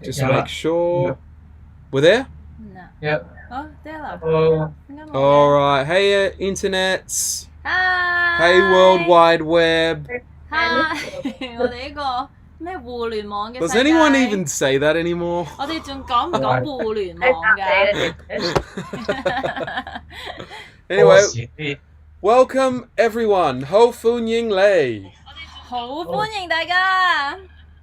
Just make sure we're there. No. Yep. Oh, there啦。 Hello. 點解冇嘅？ Alright, hey internets, Hi. hey World Wide Web. Hi. 我哋呢個咩互聯網嘅 Does 世界。 anyone even say that anymore? 我哋仲講唔講互聯網㗎？ Anyway, welcome everyone. Ho Fun Ying Lei. 好歡迎大家。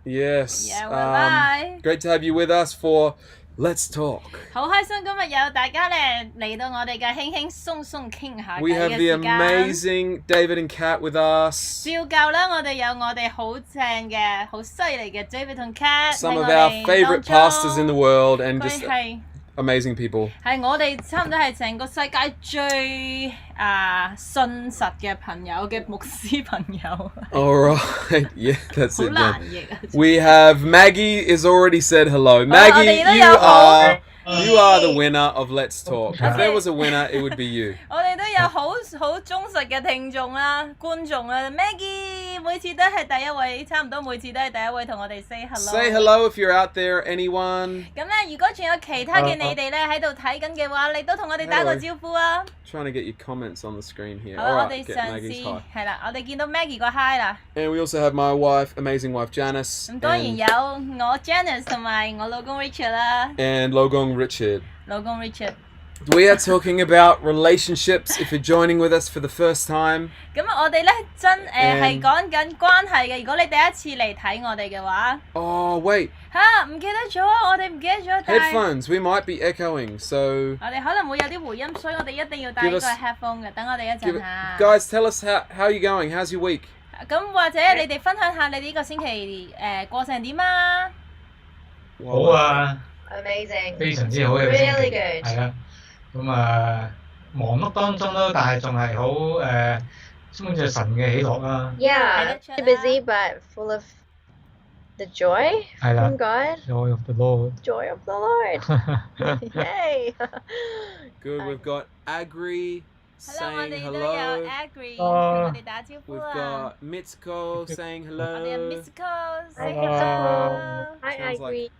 Yes. Yeah, bye. Great to have you with us for Let's Talk. 好開心今日有大家咧嚟到我哋嘅輕輕鬆鬆傾下偈 We 嘅 have 時 the 間。 amazing David and Kat with us. 照舊啦，我哋有我哋好正嘅、好犀利嘅 David 同 Kat。 Some of our favorite pastors in the world and 佢 just 係 amazing people. 係我哋差唔多係成個世界最信實嘅朋友嘅牧師朋友。 All right. Yeah, that's 好 it. 難 Then. 譯啊！ We have Maggie is already said hello. 我 Maggie, 哋都有好 you are the winner of Let's Talk. If there was a winner, it would be you. 我哋都有好忠實嘅聽眾啦、觀眾啦。Maggie 每次都係第一位，差唔多每次都係第一位同我哋 say hello。 Say hello if you're out there, anyone. 咁咧，如果仲有其他嘅你哋咧喺度睇緊嘅話，你都同我哋打個招呼啊！ Trying to get your comments on the screen here. 好啦， All 我 right, 哋 get 嘗 Maggie's 試 hi. 係啦，我哋見到 Maggie 個 hi 啦。 And we also have my wife, amazing wife Janice, 咁當然 and, 有我 Janice 同埋我老公 Richard 啦， and Logong Richard. 老公 Richard。 We are talking about relationships. If you're joining with us for the first time, 咁我哋咧係講緊關係嘅。如果你第一次嚟睇我哋嘅話， oh wait, 唔記得咗，我哋唔記得咗帶。 headphones. We might be echoing, so 我哋可能會有啲回音，所以我哋一定要帶呢 Give 個 us- headphone 嘅。等我哋一 give 陣 it, 嚇。 guys, tell us how you going. How's your week? 咁或者你哋分享下你哋呢個星期過成點啊？好啊， Amazing. 非常之好嘅星期。 Really good. 係啊，咁忙碌當中咯，但係仲係好充滿住神嘅喜樂啦。 Yeah, Check it busy but full of the joy 係啦 from God. ，Joy of the Lord。 Joy of the Lord. Yay. Good. We've got Agri 係啦，我 saying 哋都有 hello. Agri 同我哋打招呼 We've 啊！ got Mitsuko saying 我哋有 hello. Miss Cole say Hello. hello， I Sounds like agree.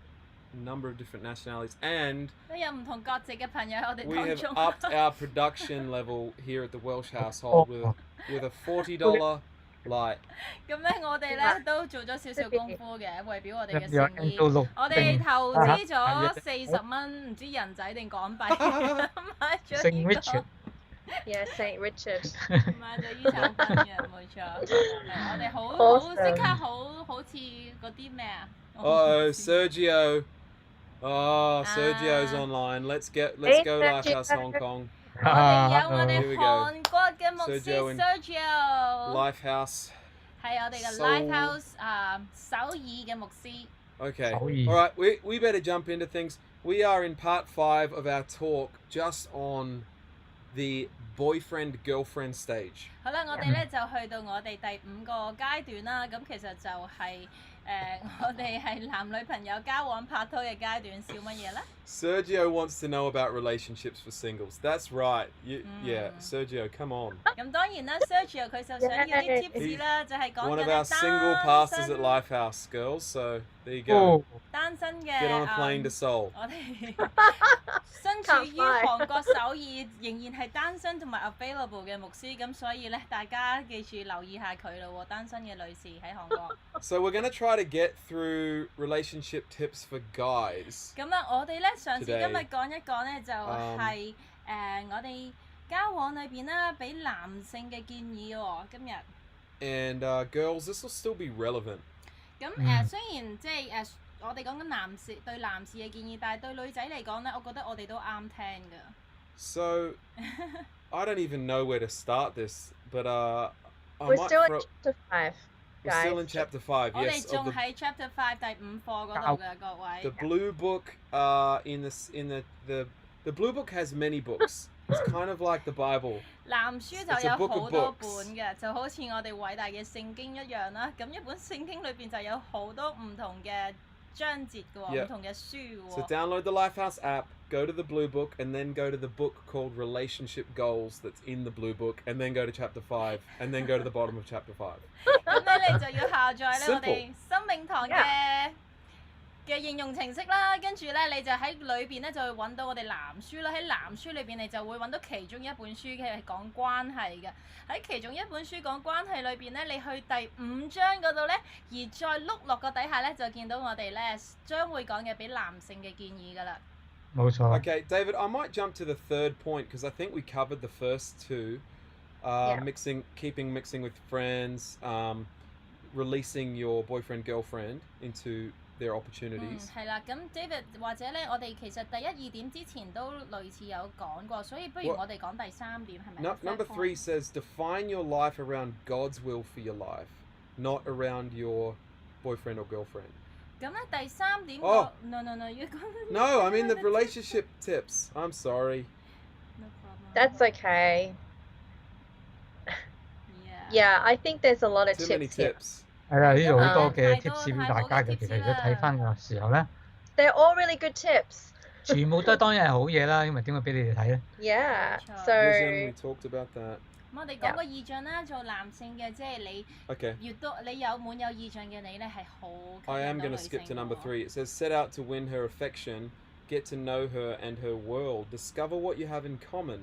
a number of different nationalities, and 都有唔同國籍嘅朋友喺我哋 we 當 have 中。 upped our production level here at the Welsh household with a $40 light. 咁咧，我哋咧都做咗少少功夫嘅，為表我哋嘅有誠意。到六我哋投資咗40蚊，唔知人仔定港幣，買咗聖呢 Richard 個。 Yeah, Saint Richard. 買咗呢產品嘅，冇錯。係我哋好即刻好似嗰啲咩啊？ Oh, Sergio. Oh, Sergio's online. Let's go, Lifehouse Hong Kong. 我哋有我 Here 哋 we go. 韓國嘅牧師 Sergio and Sergio， Lifehouse. 係我哋嘅 So- Lifehouse 首爾嘅牧師。 Okay. Sorry. All right. We better jump into things. We are in part 5 of our talk just on the boyfriend-girlfriend stage. 好啦，我哋咧就去到我哋第5個階段啦。咁其實就係我哋係男女朋友交往拍拖嘅階段，笑乜嘢咧？ Sergio wants to know about relationships for singles. That's right. Yeah, Sergio, come on. 咁當然啦，Sergio 佢就想要啲 tips 啦，就係講 One 緊 of 咧 our single pastors at 單身 Lifehouse, girls. So there you 哦 go. 單身嘅 Get on a plane to Seoul. 我哋身處於韓國首爾，仍然係單身同埋 available 嘅牧師，咁所以咧，大家記住留意下佢咯喎，單身嘅女士喺韓國。 So we're going to try to get through relationship tips for guys. 咁啊，我哋咧嘗試今 Today, 日講一講咧，就係我哋交往裏邊啦，俾男性嘅建議喎。今日 And girls, this will still be relevant. 咁雖然即係我哋講緊男士對男士嘅建議，但係對女仔嚟講咧，我覺得我哋都啱聽㗎。 So I don't even know where to start this, but I We're might still in throw- chapter 5, we're still in guys. chapter 5. 我哋 Yes, 仲 of the 喺 Chapter 5第5課嗰度㗎，各位。 the blue book. The blue book has many books. It's kind of like the Bible. 藍書 It's 就 a 有 book 好 of 多 books. 本嘅，就好似我哋偉大嘅聖經一樣啦。咁一本聖經裏邊就有好多唔同嘅章節嘅喎， Yeah. 唔同嘅書嘅 So 喎。 download the Lifehouse app, go to the blue book, and then go to the book called Relationship Goals that's in the blue book, and then go to chapter 5, and then go to the bottom of chapter 5. 咁咧你就要下載咧 Simple. 我哋生命堂嘅嘅應用程式啦，跟住咧你就喺裏邊咧就會揾到我哋藍書啦。喺藍書裏邊你就會揾到其中一本書嘅係講關係嘅。喺其中一本書講關係裏邊咧，你去第5章嗰度咧，而再碌落個底下咧，就見到我哋咧將會講嘅俾男性嘅建議㗎啦。冇錯。Okay, David, I might jump to the third point because I think we covered the first two. Keeping mixing with friends, releasing your boyfriend girlfriend into their opportunities. 係啦，咁 David 或者咧，我哋其實第1、2點之前都類似有講過，所以不如我哋講第3點係咪？ Number 3 says define your life around God's will for your life, not around your boyfriend or girlfriend. 咁咧第3點Oh. No, you go. No, I mean the relationship tips. I'm sorry. No problem. That's okay. Yeah, I think there's a lot of Too tips many here. tips. 係啦，呢度好多嘅太多 tips 俾大太多嘅家嘅。其 tips 實如果睇翻嘅時候咧， They're all really good tips. 全部都當然係好嘢啦，因為點會俾你哋睇咧？ Yeah. Vision, we So talked about that. 咁我哋講個意象啦，做男性嘅，即係你 Okay. 越多你有滿有意象嘅你咧，係好吸 I 引 am 到 going 女 to 性 skip to number 喎。 3. It says set out to win her affection, get to know her and her world, discover what you have in common,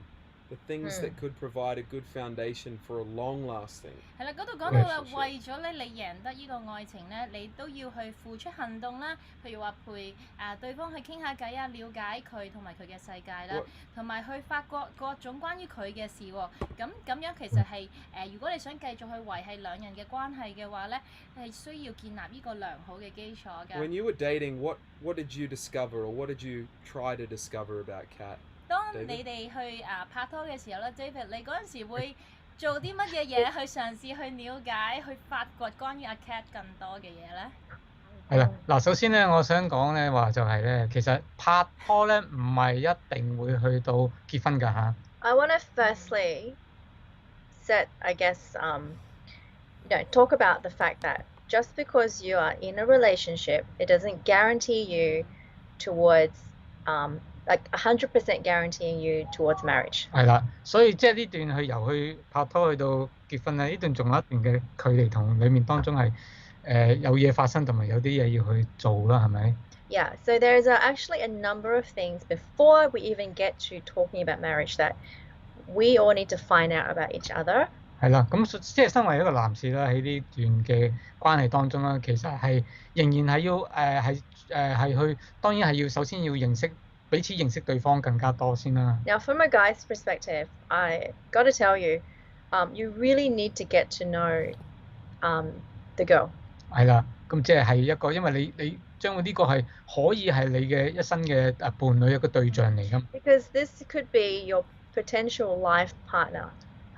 the things that could provide a good foundation for a long-lasting. 係啦，嗰度講到啦， relationship. 為咗咧你贏得呢個愛情咧，你都要去付出行動啦。譬如話陪對方去傾下偈啊，了解佢同埋佢嘅世界啦 What-，同埋去發覺各種關於佢嘅事喎。咁樣其實係如果你想繼續去維係兩人嘅關係嘅話咧，係需要建立呢個良好嘅基礎㗎。 When you were dating, what did you discover or what did you try to discover about Kat? 當你哋去拍拖嘅時候咧 ，David， 你嗰陣時會做啲乜嘢嘢去嘗試去了解、去發掘關於阿 Kat 更多嘅嘢咧？係啦，嗱，首先咧，我想講咧話就係咧，其實拍拖咧唔係一定會去到結婚㗎嚇。 I want to firstly talk about the fact that just because you are in a relationship, it doesn't guarantee you towards like 100% guaranteeing you towards marriage. 係啦，所以即係呢段由去拍拖去到結婚咧，呢段仲有一段嘅距離同裡面當中係有嘢發生同埋有啲嘢要去做啦，係咪？ Yeah, so there's actually a number of things before we even get to talking about marriage that we all need to find out about each other. 係啦，咁即係身為一個男士啦，喺呢段嘅關係當中啦，其實係仍然係要係去，當然係要首先要彼此認識對方更加多先啦。 Now, from a guy's perspective, I got to tell you, you really need to get to know the girl. 係啦，咁即係一個，因為你將呢個係可以係你嘅一生嘅伴侶一個對象嚟㗎。Because this could be your potential life partner.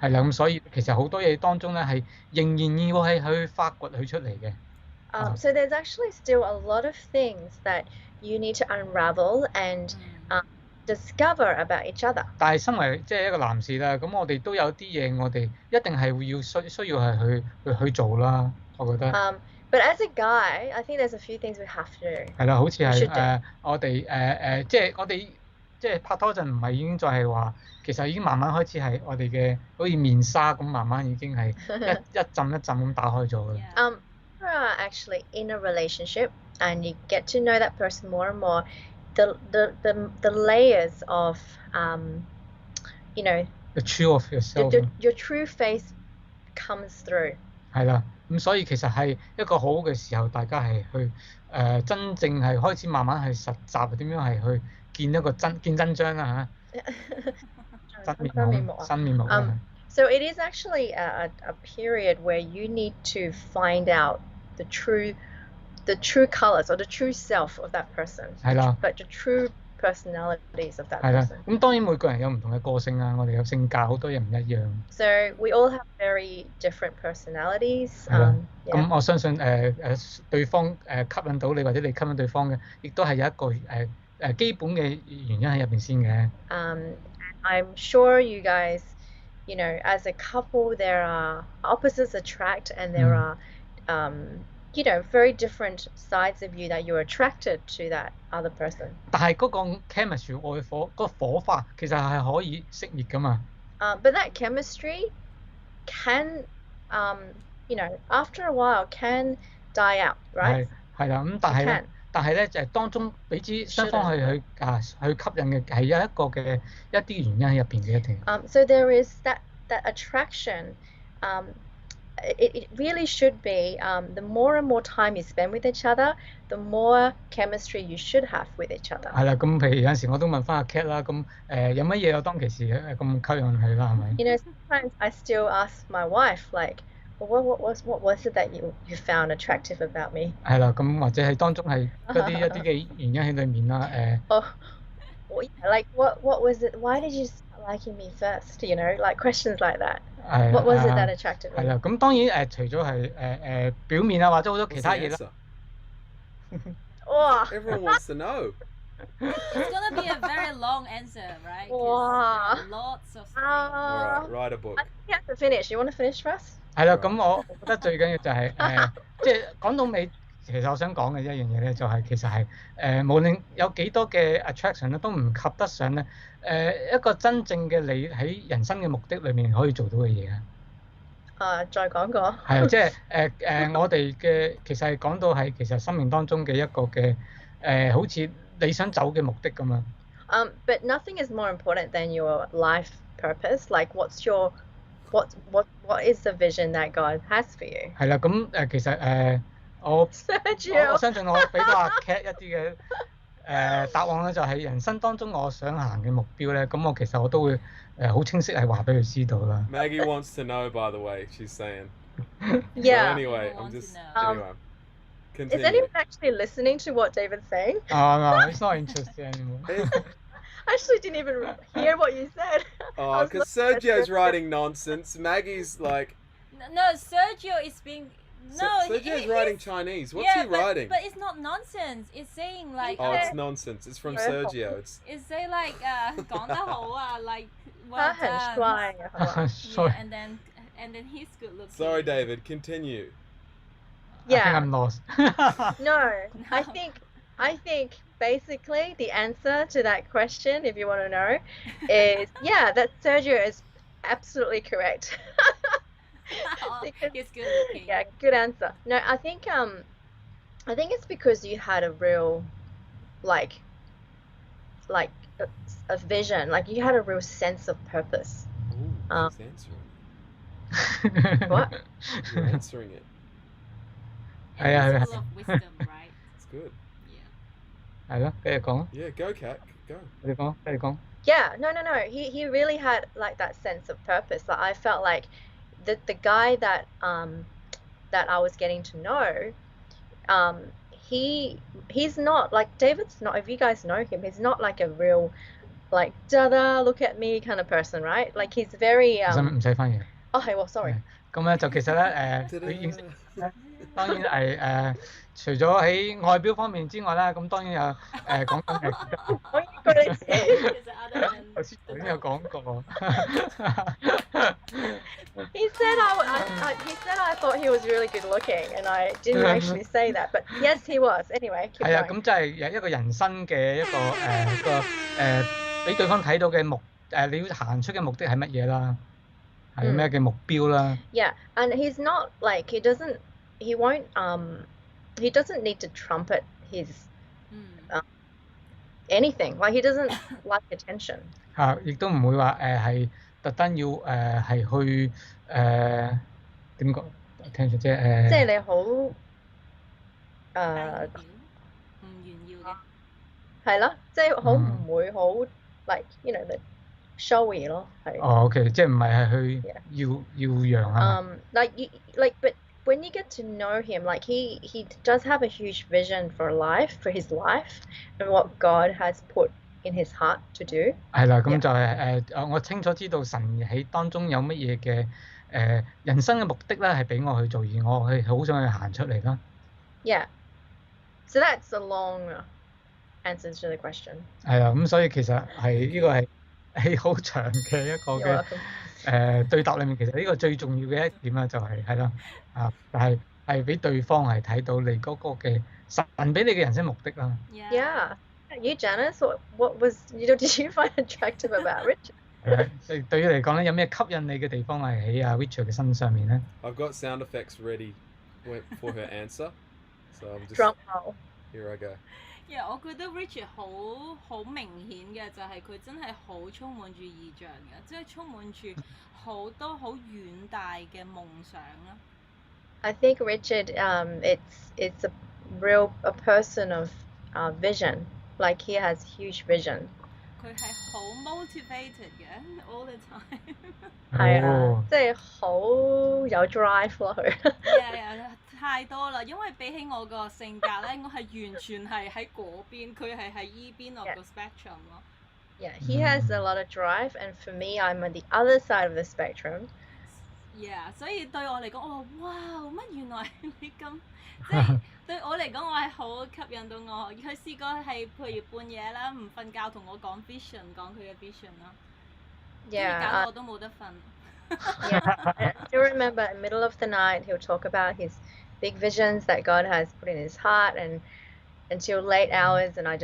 係啦，咁所以其實好多嘢當中咧係仍然要係去發掘佢出嚟嘅。So there's actually still a lot of things that you need to unravel and discover about each other. 但係身為即係一個男士啦，咁我哋都有啲嘢我哋一定係需要係去做啦，我覺得。But as a guy, I think there's a few things we have to do. 係啦，好似 We 係 should do. 我哋即係我哋即係拍拖陣唔係已經再係話，其實已經慢慢開始係我哋嘅好似面紗咁，慢慢已經係一浸一浸咁打開咗嘅。You are actually in a relationship and you get to know that person more and more. The layers of The true of yourself. your true face comes through. 係啦，咁所以其實係一個好嘅時候，大家係去真正係開始慢慢係實習點樣係去見一個見真章啦嚇，真面目啦。So it is actually a period where you need to find out the true colours or the true self of that person. 係啦。But the true personalities of that 係啦， person. 咁當然每個人有唔同嘅個性啊，我哋有性格，好多嘢唔一樣。So we all have very different personalities. 係啦， Yeah. 咁我相信對方吸引到你，或者你吸引對方嘅，亦都係有一個基本嘅原因喺入邊先嘅。I'm sure you guys, as a couple, there are opposites attract, and there are, very different sides of you that you're attracted to that other person. 但係嗰個 chemistry 愛火嗰個火花其實係可以熄滅噶嘛。But that chemistry can, after a while, can die out, right? 係啦，咁但係咧，但係咧就係當中彼此雙方去吸引嘅係有一個嘅一啲原因喺入邊嘅一定。So there is that attraction. It really should be the more and more time you spend with each other, the more chemistry you should have with each other. 係啦，咁譬如有陣時我都問翻阿 Cat 啦，咁有乜嘢我當其時咁吸引佢啦，係咪？ You know, sometimes I still ask my wife like, well, what was it that you found attractive about me? 係啦，咁或者係當中係一啲嘅原因喺裏面啦，like what was it? Why did you start liking me first? You know, like questions like that. What was it that attracted me? 係啦，咁當然除咗係表面啊，或者好多其他嘢啦。Everyone wants to know. It's gonna be a very long answer, right? Wow. Lots of things. All right, write a book. You have to finish. You want to finish for us? 係啦，咁我覺得最緊要就係即係講到尾，其實我想講嘅一樣嘢咧，就係其實係無論有幾多嘅 attraction 咧，都唔及得上咧一個真正嘅你喺人生嘅目的裏面可以做到嘅嘢啊！再講過。係啊，即係我哋嘅其實係講到係其實生命當中嘅一個嘅好似你想走嘅目的咁樣。But nothing is more important than your life purpose. Like, what is the vision that God has for you? 係啦，咁其實我相信我俾到阿 Cat 一啲嘅答案咧，就係人生當中我想行嘅目標咧，咁我其實我都會好清晰係話俾佢知道啦。Maggie wants to know, by the way, she's saying. Yeah. So anyway, I'm just anyway. Is anyone actually listening to what David's saying? No, it's not interested anymore. I actually didn't even hear what you said. Oh, because Sergio's writing nonsense. Maggie's like. No, Sergio is being. No, Sergio's writing Chinese. What's he writing? But it's not nonsense. It's saying like. Oh, it's nonsense. It's from Sergio. It's saying like 講得好啊 like well done. Sorry. Yeah, and then he's good looking. Sorry, David. Continue. Yeah. I think I'm lost. No, I think basically the answer to that question, if you want to know, is that Sergio is absolutely correct. He's good looking. Yeah, good answer. No, I think it's because you had a real like a vision, like you had a real sense of purpose. Ooh, she's answering. What? You're answering it. It's full of wisdom, right? It's good. Yeah. 係咯，繼續講。Yeah, go, Kat. Go. 你講。Yeah, no. He really had like that sense of purpose. Like I felt like the guy that I was getting to know, he's not like David's not. If you guys know him, he's not like a real like da look at me kind of person, right? Like he's very 唔使翻譯。哦係喎 ，sorry。咁咧就其實咧佢認識當然係除咗喺外表方面之外啦，咁當然有講緊嘅。我應該你知。頭先有講過。He said I thought he was really good looking, and I didn't actually say that, but yes, he was. Anyway, keep going. 係啊，咁就係有一個人生嘅一個俾對方睇到嘅你要行出嘅目的係乜嘢啦？係咩嘅目標啦 ？Yeah, and he's not like he doesn't need to trumpet his anything. Like he doesn't like attention. 亦都唔會話係特登要係去點講 attention 即係你好唔炫耀嘅。係咯，即係好唔會好 like you know the showy 咯，係。OK， 即係唔係去耀揚啊but when you get to know him, like he does have a huge vision for his life, and what God has put in his heart to do. 係啦，咁就係我清楚知道神喺當中有乜嘢嘅人生嘅目的咧，係俾我去做，而我係好想去行出嚟啦。Yeah, so that's a long answer to the question. 係啦，咁所以其實係呢個係好長嘅一個嘅對答裏面，其實呢個最重要嘅一點啦，就係啦但係俾對方係睇到你嗰個嘅神俾你嘅人生目的啦。Yeah. You, Janice, what was did you find attractive about Richard? 對於嚟講咧，有咩吸引你嘅地方係喺Richard 嘅身上面咧？ I've got sound effects ready for her answer, so I'm just. Drum roll. Here I go. Yeah， 我覺得 Richard 好明顯嘅就係佢真係好充滿住意象嘅，即係充滿住好多好遠大嘅夢想啦。I think Richard, it's a person of vision. Like he has huge vision. 佢係好 motivated 嘅 all the time 係啊，即係好有 drive 咯佢。Yeah，太多啦，因為比起我個性格咧，我係完全係喺嗰邊，佢係喺依邊落個 spectrum 咯。Yeah, he has a lot of drive, and for me, I'm on the other side of the spectrum. Yeah， 所以對我嚟講，我話哇，乜原來你咁即係對我嚟講，我係好吸引到我。佢試過係譬如半夜啦，唔瞓覺同我講 vision， 講佢嘅 vision 啦，跟住搞到我都冇得瞓。Yeah, I still remember in the middle of the night, he'll talk about his big visions that God has put in his heart, and until late hours, and I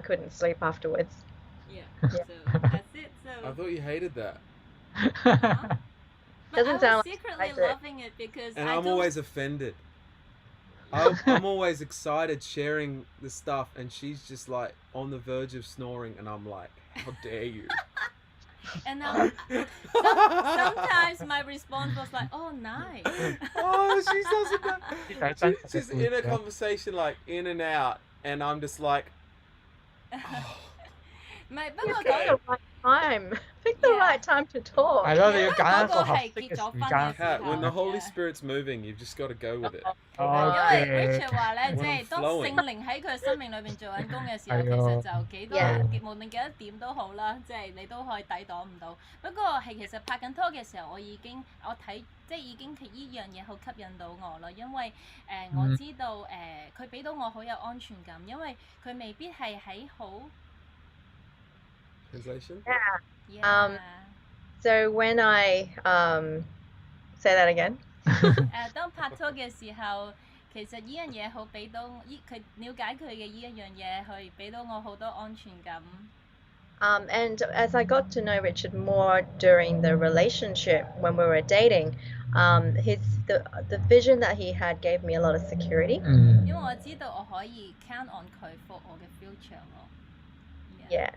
couldn't sleep afterwards. Yeah, so that's it. So I thought you hated that. But Doesn't I was sound like secretly I do. loving it because And I I'm don't... always offended. I'm always excited sharing the stuff, and she's just like on the verge of snoring, and I'm like, how dare you? And sometimes my response was like, oh, nice. Oh, she doesn't know. She's in a conversation like in and out, and I'm just like, oh. 唔係，不過 Pick the right time. Pick the right time to talk. 係咯，你要揀一嗰個個合係適嘅結咗婚時間。嘅時 Kat, 候 when the Holy 嘅。 Spirit's moving, you've just got to go with it. 因為 OK。 Richard 話咧，即 When 係 I'm 當 flowing. 聖靈喺佢生命裏邊做緊工嘅時候，其係啊實就幾多 Yeah. 無論幾多點都好啦，即係你都可以抵擋唔到。不過係其實拍緊拖嘅時候，我睇即係已經依樣嘢好吸引到我啦，因為我知道佢俾到我好有安全感，因為佢未必係喺好 Translation? yeah So when I say that again. 當拍拖嘅時候，其實依樣嘢好俾到佢了解佢嘅依一樣嘢，去俾到我好多安全感。And as I got to know Richard more during the relationship when we were dating, the vision that he had gave me a lot of security. 因為我知道我可以 count on 佢 for 我嘅 future 咯。Yeah.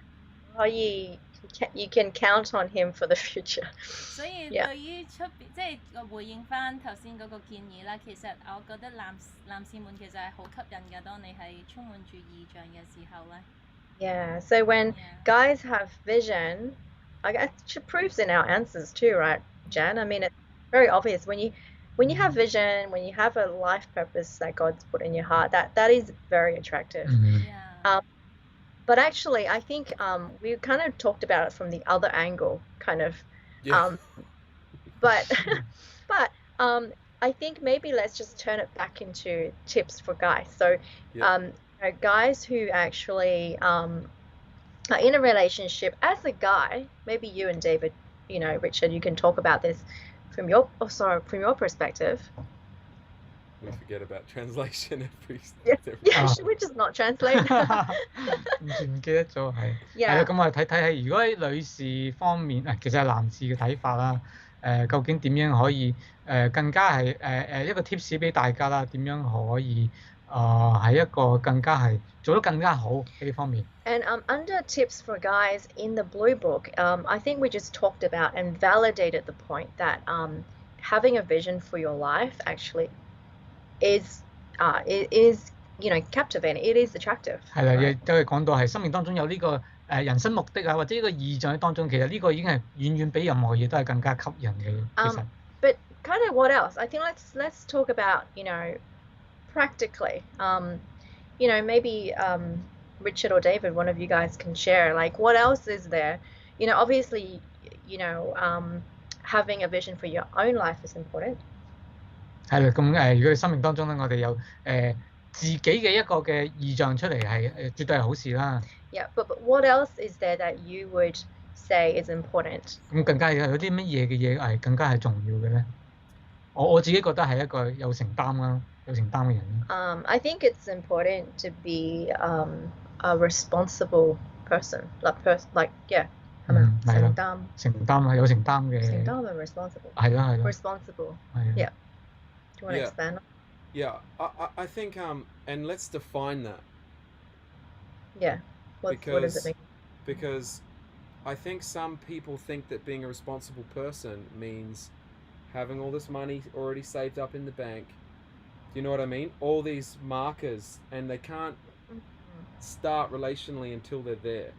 You can count on him for the future. 所以對於出邊即係回應翻頭先嗰個建議啦，其實我覺得男士們其實係好吸引㗎，當你係充滿住意象嘅時候咧。Yeah. So when guys have vision, I guess it proves in our answers too, right, Jan? I mean, it's very obvious when you have vision, when you have a life purpose that God's put in your heart, that is very attractive. Yeah. But actually, I think we kind of talked about it from the other angle, kind of. Yeah. But I think maybe let's just turn it back into tips for guys. So, guys who actually are in a relationship as a guy, maybe you and David, Richard, you can talk about this from your perspective. We forget about translation every Yeah, should we just not translate? 唔記得咗係。係啦，咁我哋睇下，如果喺女士方面，其實係男士嘅睇法啦。究竟點樣可以更加係一個 tips 俾大家啦？點樣可以係一個更加係做得更加好呢方面。And under tips for guys in the blue book, I think we just talked about and validated the point that having a vision for your life actually is captivating. It is attractive. 係啦，亦都係講到係生命當中有呢個人生目的啊，或者呢個意象喺當中，其實呢個已經係遠遠比任何嘢都係更加吸引嘅。其實。But kind of what else? I think let's talk about practically. Maybe Richard or David, one of you guys can share. Like, what else is there? Obviously, having a vision for your own life is important. 係啦，咁如果生命當中咧，我哋有自己嘅一個嘅意象出嚟，係絕對係好事啦。Yeah, but what else is there that you would say is important? 咁更加有啲乜嘢嘅嘢係更加係重要嘅咧？我自己覺得係一個有承擔啦，有承擔嘅人。I think it's important to be a responsible person, like yeah. 係咪？承擔啊，有承擔嘅。承擔係 responsible。係咯。responsible。Yeah. Do you want to expand? Yeah, I think and let's define that. Yeah. What does it mean? Because I think some people think that being a responsible person means having all this money already saved up in the bank. Do you know what I mean? All these markers, and they can't start relationally until they're there.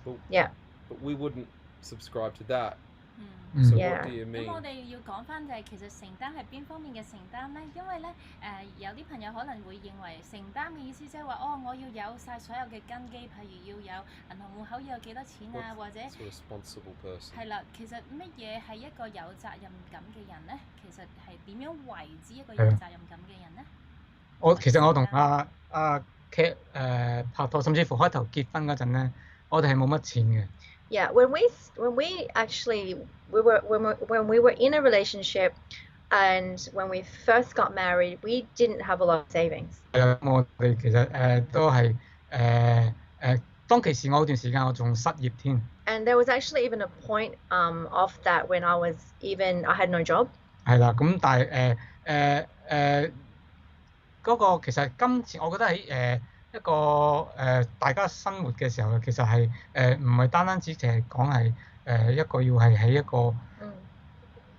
But, Yeah. but we wouldn't subscribe to that. So what do you mean? 咁我哋要講翻就係其實承擔係邊方面嘅承擔呢？因為咧有啲朋友可能會認為承擔嘅意思即係話我要有晒所有嘅根基，譬如要有銀行戶口要有幾多錢啊，或者係啦，其實乜嘢係一個有責任感嘅人呢？其實係點樣為之一個有責任感嘅人呢？其實我同阿 Kat 拍拖，甚至乎開頭結婚嗰陣咧，我哋係冇乜錢嘅。Yeah, when we actually when we were in a relationship and when we first got married, we didn't have a lot of savings. 係啊，我哋其實都係當其時我嗰段時間我仲失業添。And there was actually even a point of that when I had no job. 係啦，咁但係嗰個其實今次我覺得喺一個大家生活嘅時候，其實係唔係單止淨係講係一個要係喺一個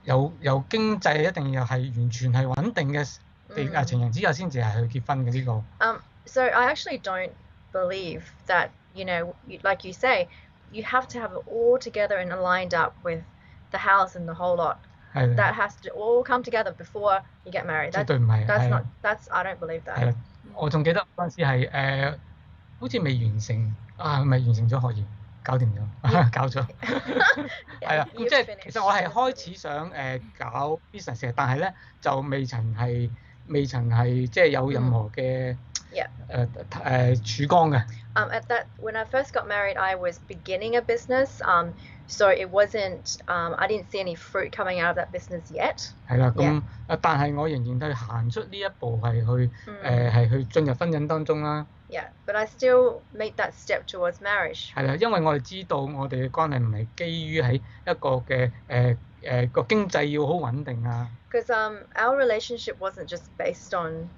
有經濟一定要係完全係穩定嘅情形之下先至係去結婚嘅呢個。So I actually don't believe that, like you say, you have to have it all together and lined up with the house and the whole lot. That has to all come together before you get married. 絕對唔係。I don't believe that. 係啦，我仲記得嗰陣時係好似未完成咪完成咗學業，搞掂咗，搞咗。係啦，咁即係其實我係開始想搞 business 嘅，但係咧就未曾係即係有任何嘅曙光嘅。When I first got married, I was beginning a business. So it wasn't. I didn't see any fruit coming out of that business yet. 係啦，咁但係我仍然係行出呢一步係去進入婚姻當中啦。Yeah, but I still made that step towards marriage. 係啦，因為我哋知道我哋嘅關係唔係基於喺一個嘅個經濟要好穩定啊。Because our relationship wasn't just based on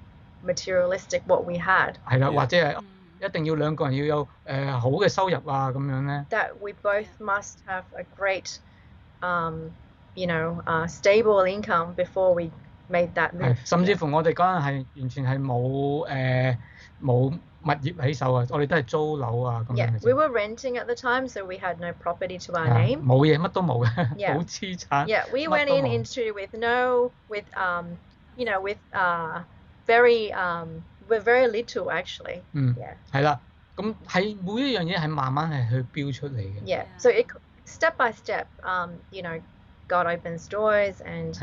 materialistic what we had. 係啦，或者係一定要兩個人要有好嘅收入啊咁樣咧。That we both must have a great, stable income before we made that move. 甚至乎我哋嗰陣係完全係冇物業喺手啊，我哋都係租樓啊咁樣。Yeah, we were renting at the time, so we had no property to our name. 冇嘢，乜都冇嘅，冇資產。Yeah, we went into with very little actually. Yeah. 係啦，咁係每一樣嘢係慢慢係去標出嚟嘅。Yeah, so step by step, God opens doors and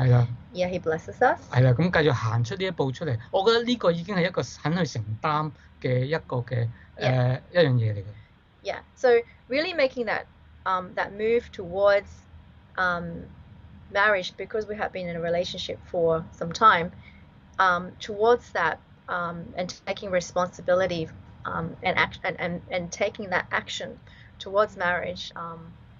He blesses us. 係啦，咁繼續行出呢一步出嚟，我覺得呢個已經係一個肯去承擔嘅一個嘅一樣嘢嚟嘅。Yeah, so really making that move towards marriage, because we have been in a relationship for some time, towards that and taking responsibility and taking that action towards marriage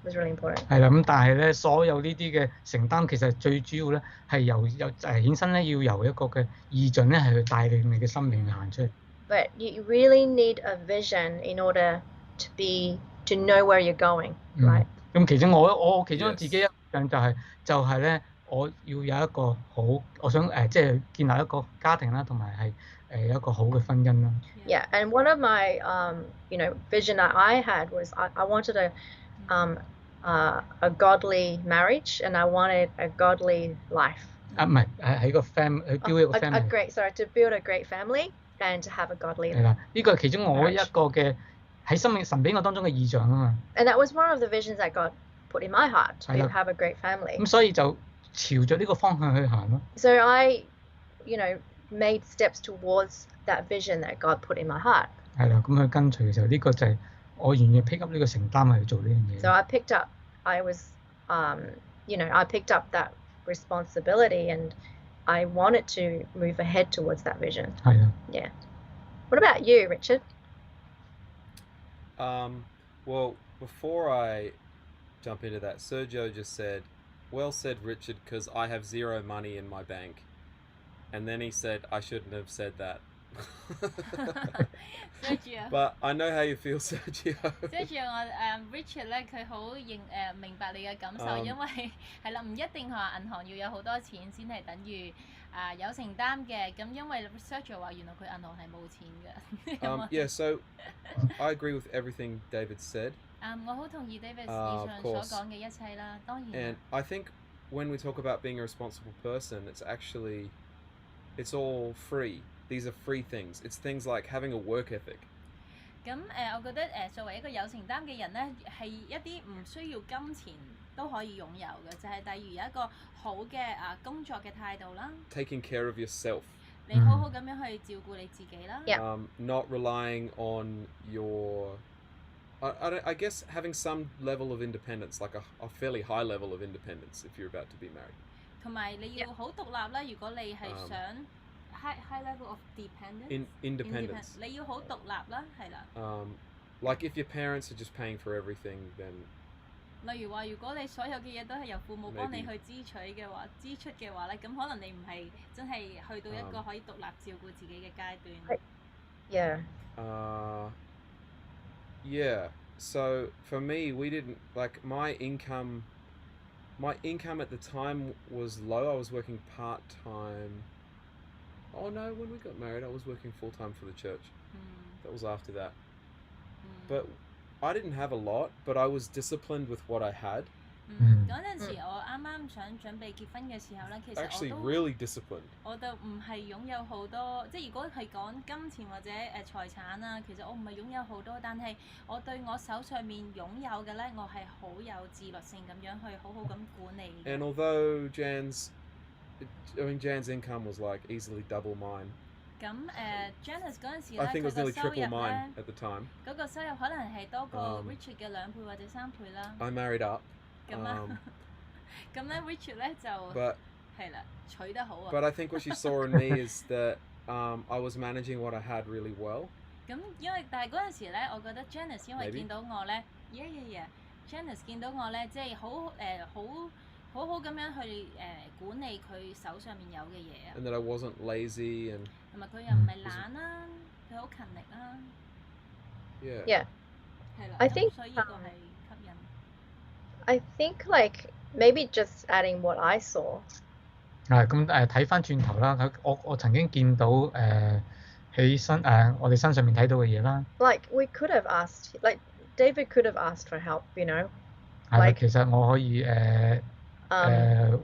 was really important. 係啦，咁但係咧，所有呢啲嘅承擔其實最主要咧係衍生咧要由一個嘅意象咧係去帶領你嘅生命行出嚟。But you really need a vision in order to know where you're going, right? 咁其中我其中自己一樣就係咧，我要有一個好，我想即係建立一個家庭啦，同埋係有一個好嘅婚姻啦。Yeah, and one of my vision that I had was I wanted a godly marriage and I wanted a godly life. 唔係喺個 family 去 build 一個 family。to build a great family and to have a godly. 係啦，呢個係其中我一個嘅喺生命神俾我當中嘅意象啊嘛。And that was one of the visions that God put in my heart, to have a great family. 咁所以就朝着呢個方向去行咯。So I, made steps towards that vision that God put in my heart. 係啦，咁去跟隨嘅時候，呢個就係我願意 pick up 呢個承擔去做呢樣嘢。So I picked up that responsibility and I wanted to move ahead towards that vision. 係啊。Yeah. What about you, Richard? Well, before I jump into that, Sergio just said, "Well said, Richard, because I have zero money in my bank." and then he said I shouldn't have said that. Sergio But I know how you feel, Sergio. Sergio 我Richard 咧佢好明白你嘅感受，因為係啦，唔一定話銀行要有好多錢先係等於有承擔嘅，咁因為 Sergio 話原來佢銀行係冇錢嘅。Yeah, so I agree with everything David said. 我好同意 David 以上所講嘅一切啦，當然。And I think when we talk about being a responsible person, it's all free. These are free things. It's things like having a work ethic. 咁我覺得作為一個有承擔嘅人咧，係一啲唔需要金錢都可以擁有嘅，就係例如有一個好嘅工作嘅態度啦。Taking care of yourself. 你好好咁樣去照顧你自己啦。Not relying on your I guess having some level of independence, like a fairly high level of independence if you're about to be married. 同埋你要好獨立啦，如果你係想high level of dependence. Independence. 你要好獨立啦，係啦。Like if your parents are just paying for everything, then. 例如話，如果你所有嘅嘢都係由父母幫你去支出嘅話咧，咁可能你唔係真係去到一個可以獨立照顧自己嘅階段。Yeah. Yeah. So for me, we didn't like my income at the time was low. I was working part-time. Oh no, when we got married, I was working full-time for the church. That was after that. But I didn't have a lot, but I was disciplined with what I had. 嗰陣時我啱啱想準備結婚嘅時候咧，其實Actually, really disciplined. 我就唔係擁有好多，即係如果係講金錢或者財產啊，其實我唔係擁有好多，但係我對我手上面擁有嘅咧，我係好有自律性咁樣去好好咁管理。And although Jan's income was like easily double mine. 咁Janice 嗰陣時咧，I think it was nearly 佢個收入 triple mine 咧， at the time. 嗰個收入可能係多過 Richard 嘅2倍或者3倍啦。I married up. 咁啊，咁咧 Richard 咧就係啦，娶得好啊。But I think what she saw in me is that I was managing what I had really well. 咁但係嗰陣時咧，我覺得 Janice 因為見到我咧 Janice 見到我咧，即係好好咁樣去管理佢手上面有嘅嘢啊。And that I wasn't lazy and. 同埋佢又唔係懶啦，佢好勤力啦。Yeah. 係啦。I think 所以呢個係吸引。I think like maybe just adding what I saw. 咁睇翻轉頭啦，我曾經見到我哋身上面睇到嘅嘢啦。Like we could have asked, like David could have asked for help, you know. 係啦，其實我可以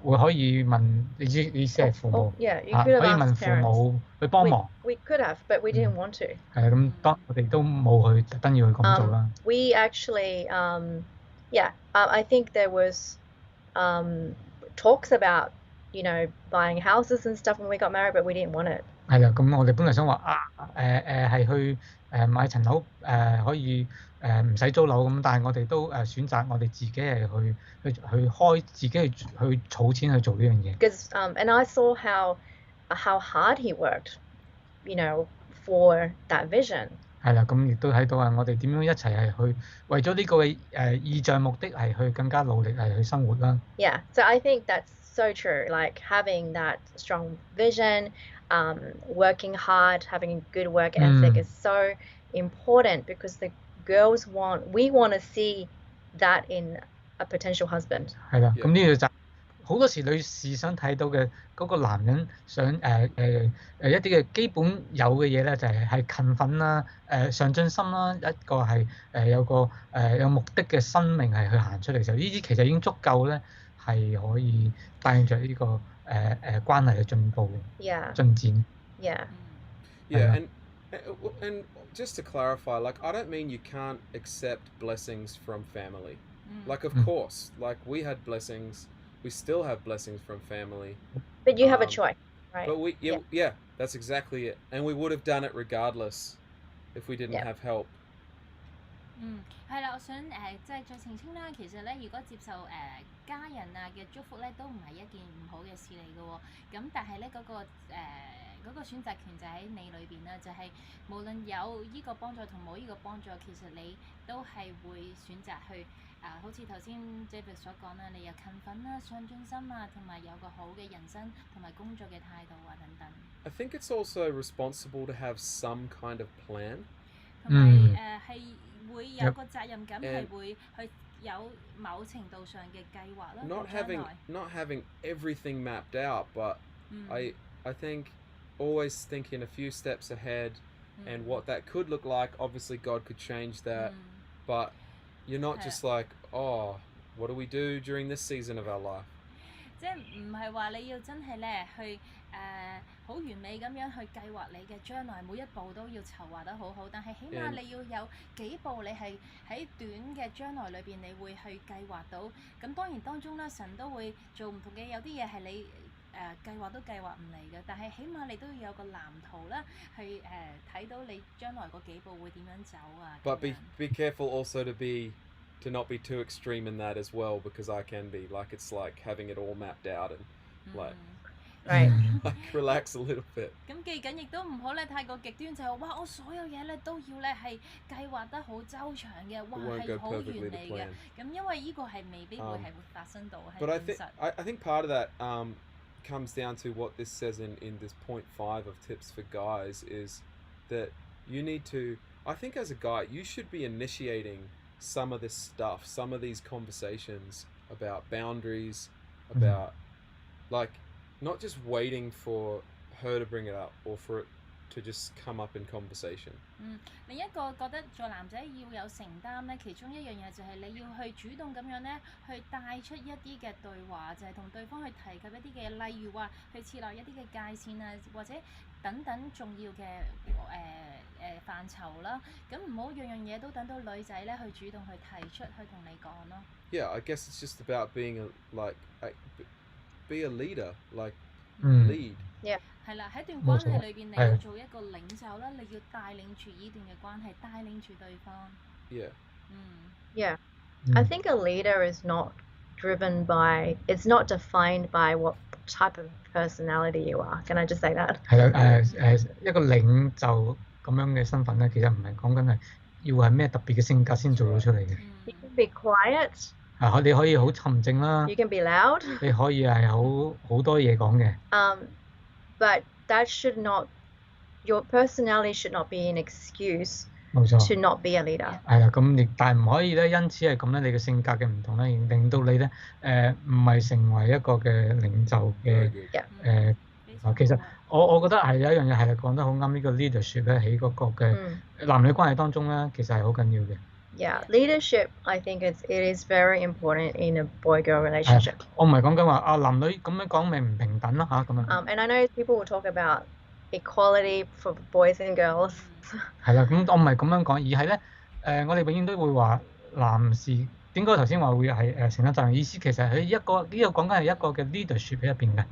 會可以問你意思係父母，可以問父母去幫忙。We could have, but we didn't want to. 係咁，當我哋都冇去特登要去咁做啦。We actually, I think there was talks about, you know, buying houses and stuff when we got married, but we didn't want it. 係啦，咁我哋本來想話係去買層樓可以唔使租樓咁，但係我哋都選擇我哋自己係去開自己去儲錢去做呢樣嘢。Because and I saw how hard he worked, you know, for that vision. 係啦，咁亦都睇到我哋點樣一齊係去為咗呢個意象目的係去更加努力係去生活啦。Yeah, so I think that's so true. Like having that strong vision, working hard, having a good work ethic is so important because we want to see that in a potential husband. 係啦，咁呢個就好多時女士想睇到嘅嗰個男人想一啲嘅基本有嘅嘢咧，就係勤奮啦、上進心啦，一個係有目的嘅生命係去行出嚟嘅時候，呢啲其實已經足夠咧，係可以帶領著呢個關係嘅進步、進展。Yeah, and just to clarify, like I don't mean you can't accept blessings from family. Like of course, like we had blessings. We still have blessings from family. But you have a choice, right? But yeah, that's exactly it. And we would have done it regardless if we didn't have help. 係啦，我想即係再澄清啦。其實咧，如果接受家人嘅祝福咧，都唔係一件唔好嘅事嚟嘅喎。咁但係咧，嗰個嗰個選擇權就喺你裏邊啦，就係無論有依個幫助同冇依個幫助，其實你都係會選擇去好似頭先 David 所講啦，你有勤奮啦、上進心啊，同埋有個好嘅人生同埋工作嘅態度啊等等。I think it's also responsible to have some kind of plan. 同埋係會有個責任感，係會去有某程度上嘅計劃啦。Not having everything mapped out, but I think always thinking a few steps ahead and what that could look like. Obviously, God could change that, but you're not just like, oh, what do we do during this season of our life? 即係唔係話你要真係咧去好完美咁樣去計劃你嘅將來每一步都要籌劃得好好，但係起碼你要有幾步你係喺短嘅將來裏邊你會去計劃到。咁當然當中咧神都會做唔同嘅，有啲嘢係你計劃都計劃唔嚟嘅，但係起碼你都要有個藍圖啦，去睇到你將來嗰幾步會點樣走啊。But be careful also to not be too extreme in that as well, because I can be like, it's like having it all mapped out and like relax a little bit. 咁記緊亦都唔好咧太過極端，就係哇我所有嘢咧都要咧係計劃得好周詳嘅，哇係好完美嘅。咁因為呢個係未必會係會發生到係現實。But I think part of that comes down to what this says in this point 5 of tips for guys is that you need to, I think as a guy you should be initiating some of this stuff, some of these conversations about boundaries, about like not just waiting for her to bring it up or for it to just come up in conversation. 另一個覺得做男仔要有承擔咧，其中一樣嘢就係你要去主動咁樣咧，去帶出一啲嘅對話，就係同對方去提及一啲嘅，例如話去設立一啲嘅界線啊，或者等等重要嘅範疇啦。咁唔好樣樣嘢都等到女仔咧去主動去提出，去同你講咯。Yeah, I guess it's just about being be a leader, like lead. Yeah. 係啦，喺段關係裏邊，你要做一個領袖啦，你要帶領住呢段嘅關係，帶領住對方。Yeah. Yeah. I think a leader is not driven by, it's not defined by what type of personality you are. Can I just say that? 係啦，一個領袖咁樣嘅身份咧，其實唔係講緊係要係咩特別嘅性格先做到出嚟嘅。You can be quiet. 你可以好沉靜啦。You can be loud. 你可以係好多嘢講嘅。But that should not, your personality should not be an excuse 冇錯 to not be a leader. 係啦，咁但係唔可以咧，因此係咁咧，你嘅性格嘅唔同咧，令到你咧唔係成為一個嘅領袖嘅其實我覺得係有一樣嘢係講得好啱，呢個 leadership 咧喺嗰個嘅男女關係當中咧，其實係好緊要嘅。Yeah, leadership, I think it is very important in a boy-girl relationship. 我唔係講緊話男女咁樣講咪唔平等啦咁樣。And I know people will talk about equality for boys and girls. 係啦，咁我唔係咁樣講，而係咧我哋永遠都會話男士點解頭先話會係承擔責任，意思其實喺一個呢個講緊係一個嘅 leadership 喺入邊嘅。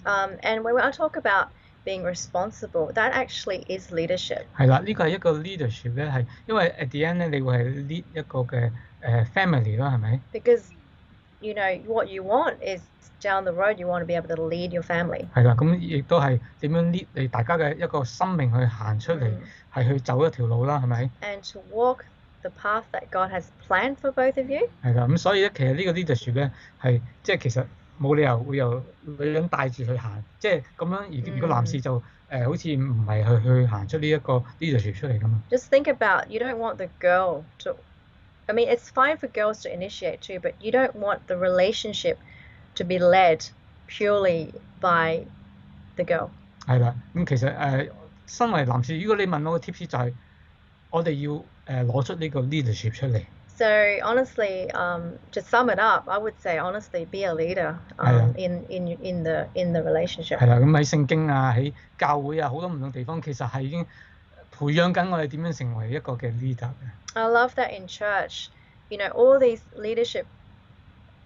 And when I talk about being responsible, that actually is leadership. 係啦，呢個係一個 leadership 咧，係因為 at the end 咧，你會係 lead 一個嘅family 啦，係咪 ？Because you know what you want is down the road, you want to be able to lead your family. 係啦，咁亦都係點樣 lead 你大家嘅一個生命去行出嚟，係去走一條路啦，係咪 ？And to walk the path that God has planned for both of you. 係啦，咁所以咧，其實呢個 leadership 咧係即係其實冇理由會由女人帶住去行，即係咁樣。如果男士就好似唔係去行出呢一個 leadership 出嚟㗎嘛。Just think about, you don't want the girl to, I mean, it's fine for girls to initiate too, but you don't want the relationship to be led purely by the girl. 係啦，咁其實身為男士，如果你問我個 tips 就係我哋要攞出呢個 leadership 出嚟。So honestly, to sum it up, I would say honestly be a leader in the relationship. 係啦，咁喺聖經啊，喺教會啊，好多唔同地方其實係已經培養緊我哋點樣成為一個嘅 leader 嘅。I love that in church, you know, all these leadership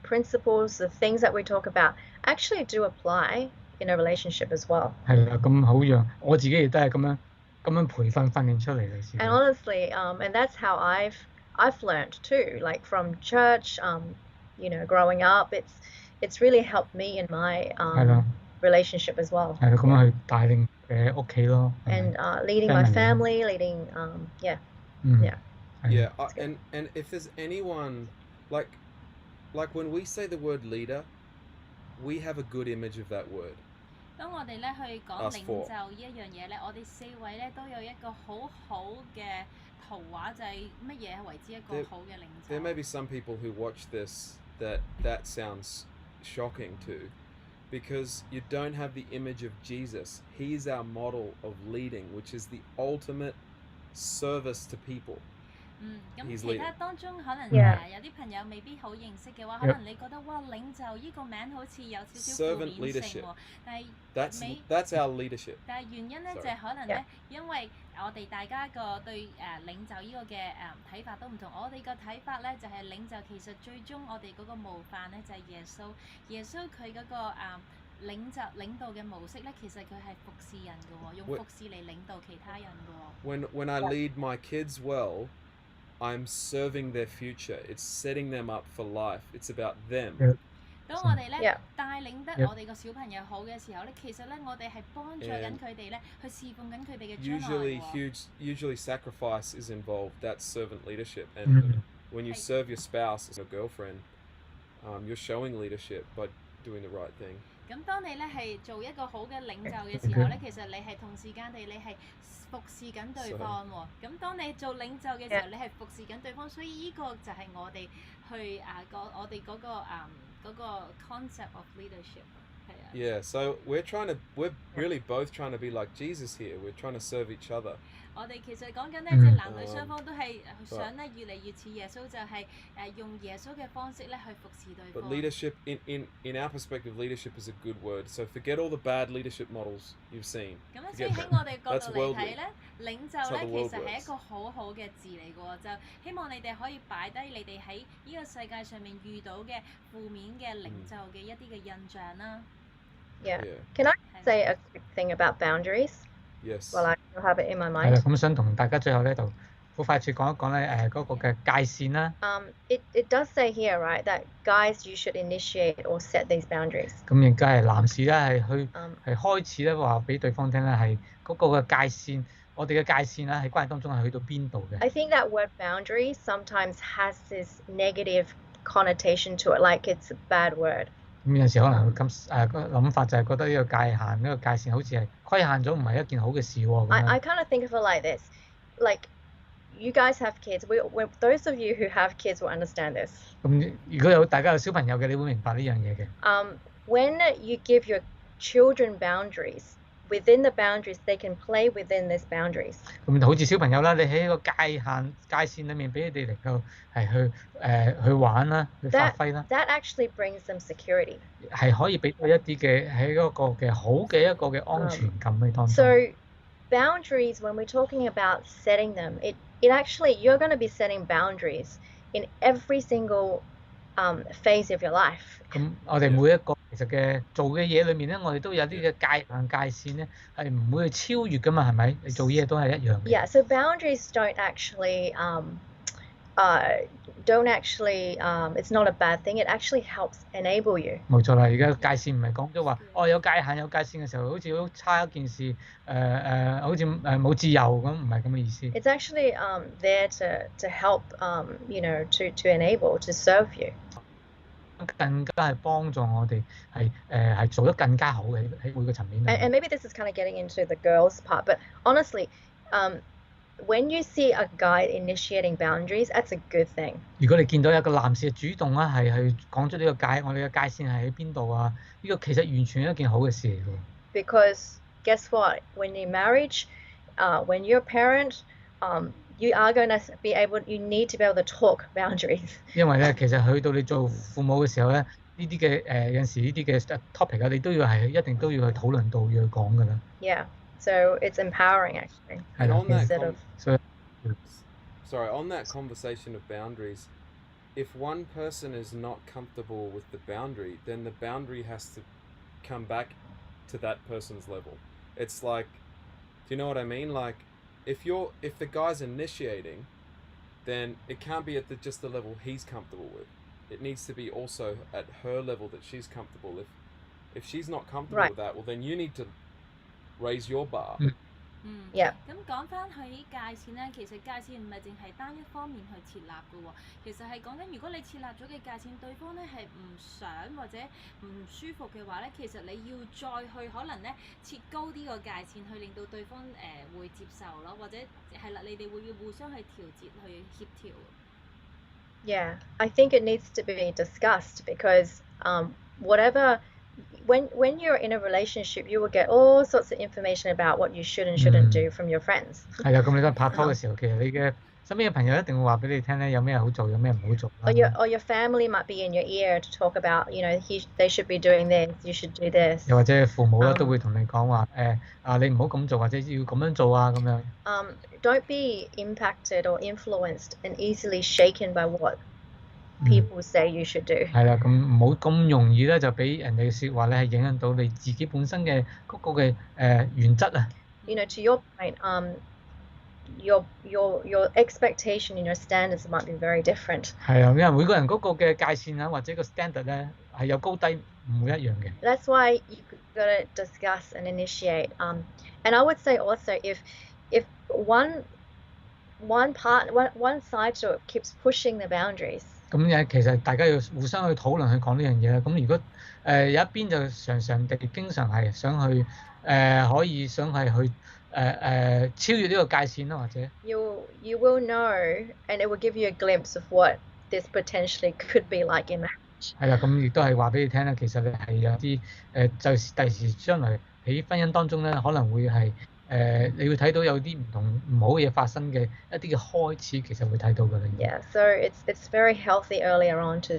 principles, the things that we talk about, actually do apply in a relationship as well. 係啦，咁好讓我自己亦都係咁樣培訓練出嚟嘅。And honestly, and that's how I've learned too, like from church, you know, growing up, it's really helped me in my relationship as well. 係啦，咁樣去帶領。嘅屋企咯，係咪 and leading my family family, leading yeah. 嗯 Yeah. 係 Yeah, That's good. and if there's anyone like when we say the word leader, we have a good image of that word. 當我哋咧去講 Us 領 four. 袖呢一樣嘢咧，我哋四位咧都有一個好好嘅圖畫，就係乜嘢為之一個好嘅領 There may 袖。 be some people who watch this that sounds shocking to, because you don't have the image of Jesus. He's our model of leading, which is the ultimate service to people. 咁 He's 其他 leading. 當中可能 Yeah. 有啲朋友未必好認識嘅話， Yep. 可能你覺得哇領袖呢個名好似有少少負 Servant 面性 leadership. 喎，但係 That's our leadership. 但係原因咧 Sorry. 就係可能咧，因為我哋大家個對領袖呢個嘅睇法都唔同。我哋個睇法咧就係領袖其實最終我哋嗰個模範咧就係耶穌。耶穌佢嗰個領導嘅模式咧，其實佢係服侍人嘅喎，用服侍嚟領導其他人嘅喎。When I lead my kids well, I'm serving their future. It's setting them up for life. It's about them. Yep. 當我哋咧 Yeah. 帶領得 Yep. 我哋個小朋友好嘅時候咧，其實咧我哋係幫助緊佢哋咧去侍奉緊佢哋嘅將來 Usually 喎。usually sacrifice is involved. That's servant leadership. And 嗯 when you Hey. serve your spouse as a girlfriend, you're showing leadership by doing the right thing. 咁當你咧係做一個好嘅領袖嘅時候咧，其實你係同時間地你係服侍緊對方喎。咁當你做領袖嘅時候，你係服侍緊對方，所以呢個就係我哋去我哋嗰個 concept of leadership 係啊。 Yeah, so we're really both trying to be like Jesus here. We're trying to serve each other. 我哋其實講緊咧，即係男女雙方都係想咧越嚟越似耶穌，就係用耶穌嘅方式咧去服侍對 But 方。 leadership, in our perspective, leadership is a good word. So forget all the bad leadership models you've seen. 咁啊，所以喺我哋角 That's 度嚟 worldly. 睇咧，領袖 That's how 咧 the 其 world 實係 works. 一個好好嘅字嚟嘅喎，就希望你哋可以擺低你哋喺呢個世界上面遇到嘅負面嘅領袖嘅一啲嘅印象啦。 Yeah. Yeah. Can I 係 say a quick thing about boundaries? Yes. Well, I still have it in my 係啦， mind. 咁想同大家最後咧就好快脆講一講咧嗰個嘅界線啦。It does say here, right, that guys you should initiate or set these boundaries. 咁亦都係男士咧係去 Um, 係開始咧話俾對方聽咧係嗰個嘅界線，我哋嘅界線咧喺關係當中係去到邊度嘅。 I think that word boundary sometimes has this negative connotation to it, like it's a bad word. 咁有陣時可能會咁個諗法就係覺得呢個界限呢個界線好似係規限咗，唔係一件好嘅事喎。咁 I 樣 kind of think of it like this, like you guys have kids. Those of you who have kids will understand this. 咁如果有大家有小朋友嘅，你會明白呢樣嘢嘅。When you give your children boundaries, within the boundaries, they can play within these boundaries. 咁就好似小朋友啦，你喺個界線裡面俾佢哋能夠係去玩啦，去發揮啦， That actually brings them security. 係可以俾到一啲嘅喺嗰個嘅好嘅一個嘅安全感喺當中。 So boundaries, when we're talking about setting them, it actually, you're going to be setting boundaries in every single phase of your life. 咁我哋每一個其實嘅做嘅嘢裏面咧，我哋都有啲嘅界線咧，係唔會去超越噶嘛，係咪？你做嘢都係一樣嘅。 Yeah, so boundaries don't actually, it's not a bad thing. It actually helps enable you. 冇錯啦，而家界線唔係講咗話，有界線嘅時候，好似好差一件事，好似冇自由咁，唔係咁嘅意思。 It's actually there to help, to enable, to serve you. 更加係幫助我哋係做得更加好嘅喺每個層面裏面。 And maybe this is kind of getting into the girls' part, but honestly, when you see a guy initiating boundaries, that's a good thing. 如果你見到有個男士主動啦，係去講出呢個我哋嘅界線係喺邊度啊？呢個其實完全係一件好嘅事嚟㗎。 Because guess what? When you're married, when you're a parent, you need to be able to talk boundaries. 因為咧，其實去到你做父母嘅時候咧，呢啲嘅有陣時呢啲嘅 topic 啊，你都要係一定都要去討論到要去講㗎啦。 Yeah. So it's empowering actually. And on that Instead of on that conversation of boundaries, if one person is not comfortable with the boundary, then the boundary has to come back to that person's level. It's like, do you know what I mean? Like, if the guy's initiating, then it can't be at just the level he's comfortable with. It needs to be also at her level that she's comfortable. If she's not comfortable Right. with that, well, then you need to raise your bar. Yeah. 咁講翻起界線咧，其實界線唔係淨係單一方面去設立嘅喎，其實係講緊如果你設立咗嘅界線，對方咧係唔想或者唔舒服嘅話咧，其實你要再去可能咧設高啲個界線，去令到對方會接受咯，或者係啦，你哋會要互相去調節去協調。Yeah, I think it needs to be discussed because whatever when you're in a relationship, you will get all sorts of information about what you should and shouldn't do from your friends. 係啊，咁你都拍拖嘅時候，其實你嘅身邊嘅朋友一定會話俾你聽咧，有咩好做，有咩唔好做啦。Or your family might be in your ear to talk about, they should be doing this, you should do this. 又或者父母咧都會同你講話你唔好咁做，或者要咁樣做啊咁樣。Don't be impacted or influenced and easily shaken by what people say you should do. 係啦，咁唔好咁容易咧就俾人哋嘅説話咧係影響到你自己本身嘅嗰個嘅原則啊。To your point, your expectation and your standards might be very different. 係啊，因為每個人嗰個嘅界線啊，或者個 standard 咧係有高低唔會一樣嘅。That's why you gotta discuss and initiate. And I would say also if one side to it keeps pushing the boundaries. 咁其實大家要互相去討論去講呢樣嘢啦。咁如果有一邊就常常地經常係想去可以想係去超越呢個界線啦，或者 You will know, and it will give you a glimpse of what this potentially could be like in marriage. 係啦，咁亦都係話俾你聽啦。其實你係有啲就是第時將來喺婚姻當中咧，可能會係你會睇到有啲唔好嘅嘢發生嘅一啲嘅開始，其實會睇到㗎啦。Yeah, so it's very healthy earlier on to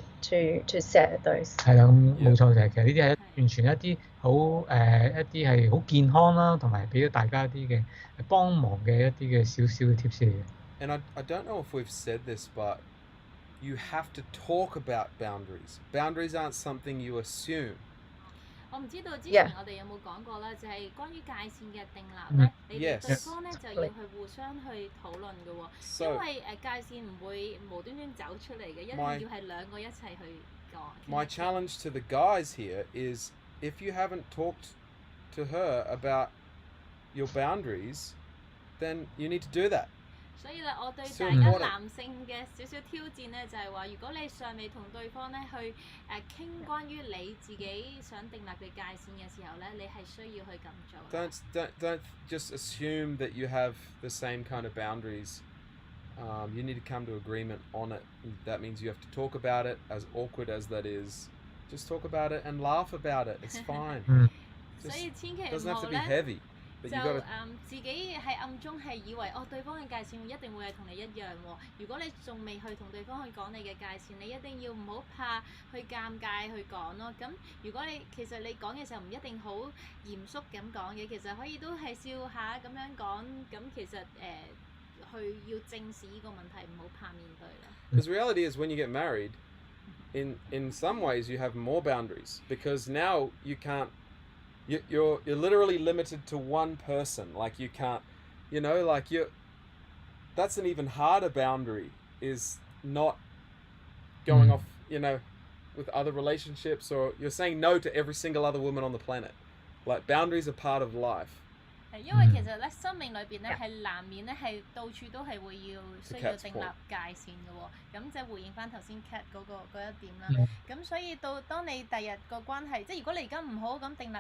set those. 係啦，咁冇錯嘅，其實呢啲係完全一啲好一啲係好健康啦，同埋俾咗大家一啲嘅幫忙嘅一啲嘅少少嘅 tips 嚟嘅。And I don't know if we've said this, but you have to talk about boundaries. Boundaries aren't something you assume. 我唔知道之前我哋有冇講過啦，就係關於界線嘅定立咧，你哋對方咧就要去互相去討論嘅喎，因為界線唔會無端端走出嚟嘅，一定要係兩個一齊去講。My challenge to the guys here is if you haven't talked to her about your boundaries, then you need to do that. 所以咧，我對大家男性嘅少少挑戰咧，就係話，如果你尚未同對方咧去傾關於你自己想訂立嘅界線嘅時候咧，你係需要去咁做。Don't just assume that you have the same kind of boundaries. You need to come to agreement on it. That means you have to talk about it, as awkward as that is. Just talk about it and laugh about it. It's fine. 所以千祈唔 doesn't have 好 to be 咧。heavy. 就自己喺暗中係以為對方嘅界線一定會係同你一樣喎。如果你仲未去同對方去講你嘅界線，你一定要唔好怕去尷尬去講咯。咁如果其實你講嘅時候唔一定好嚴肅咁講嘅，其實可以都係笑下咁樣講。咁其實去要正視呢個問題，唔好怕面對啦。Because reality is when you get married, in some ways you have more boundaries because now you can't. You're literally limited to one person. Like you can't, that's an even harder boundary, is not going off, with other relationships, or you're saying no to every single other woman on the planet. Like boundaries are part of life. 因為其實咧，生命裏邊咧係難免咧係到處都係會需要訂立界線嘅喎。咁即係回應翻頭先 Cat 嗰一點啦。咁所以當你第日個關係，即係如果你而家唔好咁訂立